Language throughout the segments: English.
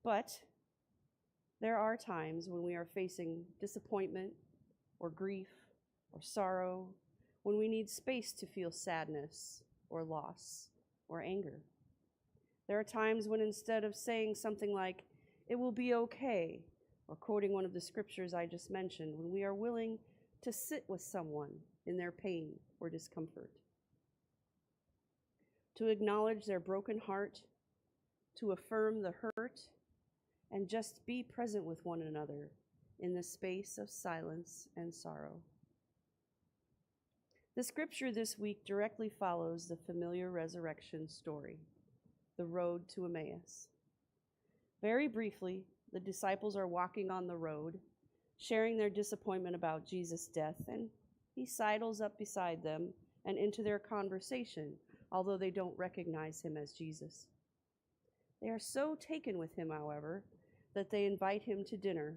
But there are times when we are facing disappointment or grief or sorrow, when we need space to feel sadness or loss or anger. There are times when instead of saying something like, "It will be okay," or quoting one of the scriptures I just mentioned, when we are willing to sit with someone in their pain or discomfort, to acknowledge their broken heart, to affirm the hurt, and just be present with one another in the space of silence and sorrow. The scripture this week directly follows the familiar resurrection story, the road to Emmaus. Very briefly, the disciples are walking on the road, sharing their disappointment about Jesus' death, and he sidles up beside them and into their conversation, although they don't recognize him as Jesus. They are so taken with him, however, that they invite him to dinner.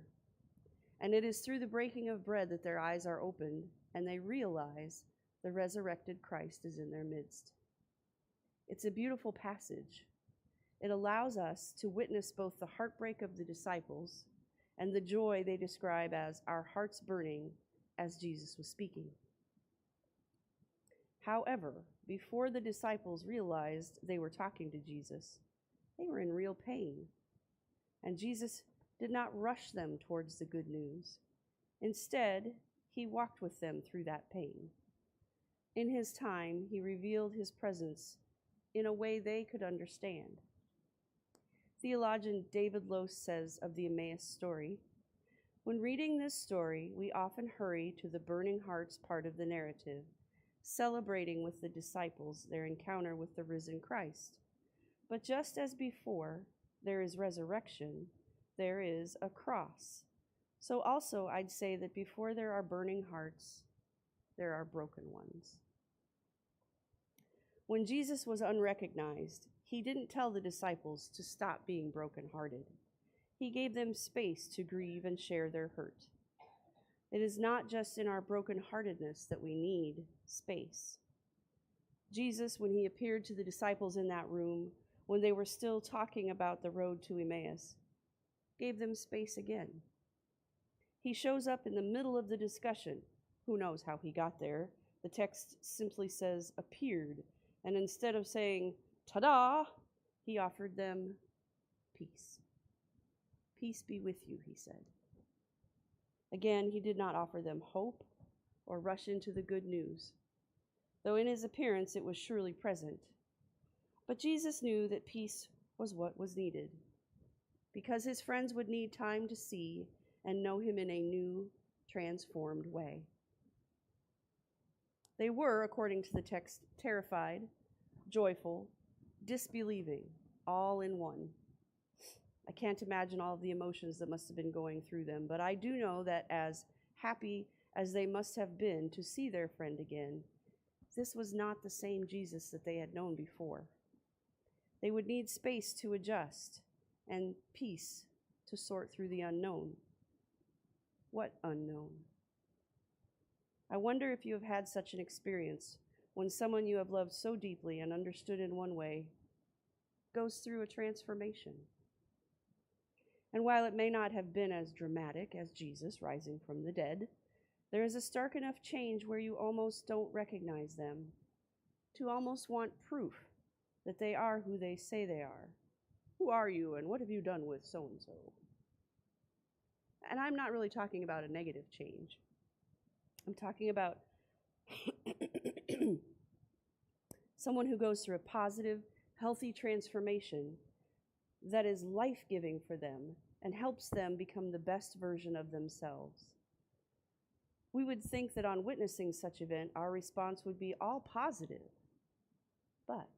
And it is through the breaking of bread that their eyes are opened and they realize the resurrected Christ is in their midst. It's a beautiful passage. It allows us to witness both the heartbreak of the disciples and the joy they describe as our hearts burning as Jesus was speaking. However, before the disciples realized they were talking to Jesus, they were in real pain. And Jesus did not rush them towards the good news. Instead, he walked with them through that pain. In his time, he revealed his presence in a way they could understand. Theologian David Lose says of the Emmaus story, "When reading this story, we often hurry to the burning hearts part of the narrative, celebrating with the disciples their encounter with the risen Christ. But just as before there is resurrection, there is a cross. So also I'd say that before there are burning hearts, there are broken ones." When Jesus was unrecognized, he didn't tell the disciples to stop being brokenhearted. He gave them space to grieve and share their hurt. It is not just in our brokenheartedness that we need space. Jesus, when he appeared to the disciples in that room, when they were still talking about the road to Emmaus, gave them space again. He shows up in the middle of the discussion. Who knows how he got there? The text simply says appeared, and instead of saying, "Ta-da," he offered them peace. "Peace be with you," he said. Again, he did not offer them hope or rush into the good news, though in his appearance it was surely present. But Jesus knew that peace was what was needed, because his friends would need time to see and know him in a new, transformed way. They were, according to the text, terrified, joyful, disbelieving, all in one. I can't imagine all of the emotions that must have been going through them, but I do know that as happy as they must have been to see their friend again, this was not the same Jesus that they had known before. They would need space to adjust and peace to sort through the unknown. What unknown? I wonder if you have had such an experience when someone you have loved so deeply and understood in one way goes through a transformation. And while it may not have been as dramatic as Jesus rising from the dead, there is a stark enough change where you almost don't recognize them, to almost want proof that they are who they say they are. Who are you, and what have you done with so-and-so? And I'm not really talking about a negative change. I'm talking about someone who goes through a positive, healthy transformation that is life-giving for them and helps them become the best version of themselves. We would think that on witnessing such an event, our response would be all positive. But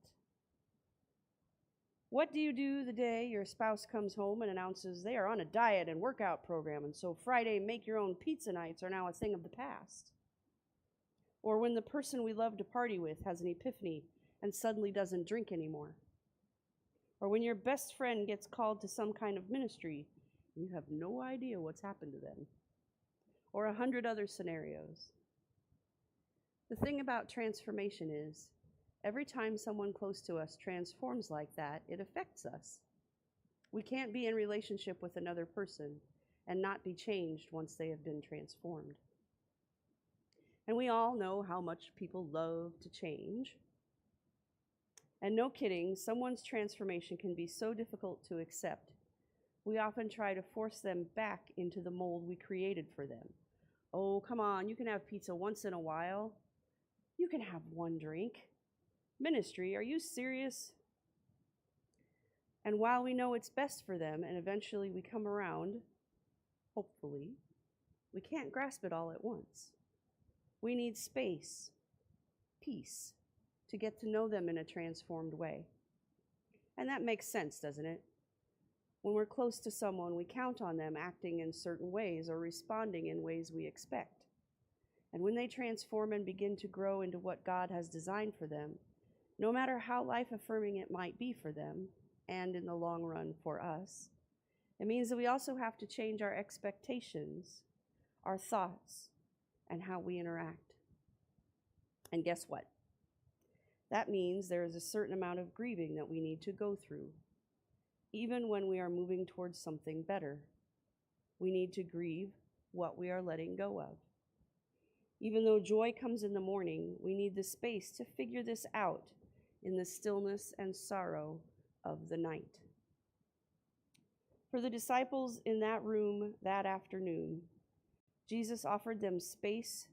what do you do the day your spouse comes home and announces they are on a diet and workout program, and so Friday make-your-own pizza nights are now a thing of the past? Or when the person we love to party with has an epiphany and suddenly doesn't drink anymore? Or when your best friend gets called to some kind of ministry and you have no idea what's happened to them? Or 100 other scenarios. The thing about transformation is, every time someone close to us transforms like that, it affects us. We can't be in relationship with another person and not be changed once they have been transformed. And we all know how much people love to change. And no kidding, someone's transformation can be so difficult to accept. We often try to force them back into the mold we created for them. Oh, come on, you can have pizza once in a while. You can have one drink. Ministry, are you serious? And while we know it's best for them and eventually we come around, hopefully, we can't grasp it all at once. We need space, peace, to get to know them in a transformed way. And that makes sense, doesn't it? When we're close to someone, we count on them acting in certain ways or responding in ways we expect. And when they transform and begin to grow into what God has designed for them, no matter how life-affirming it might be for them, and in the long run for us, it means that we also have to change our expectations, our thoughts, and how we interact. And guess what? That means there is a certain amount of grieving that we need to go through. Even when we are moving towards something better, we need to grieve what we are letting go of. Even though joy comes in the morning, we need the space to figure this out in the stillness and sorrow of the night. For the disciples in that room that afternoon, Jesus offered them space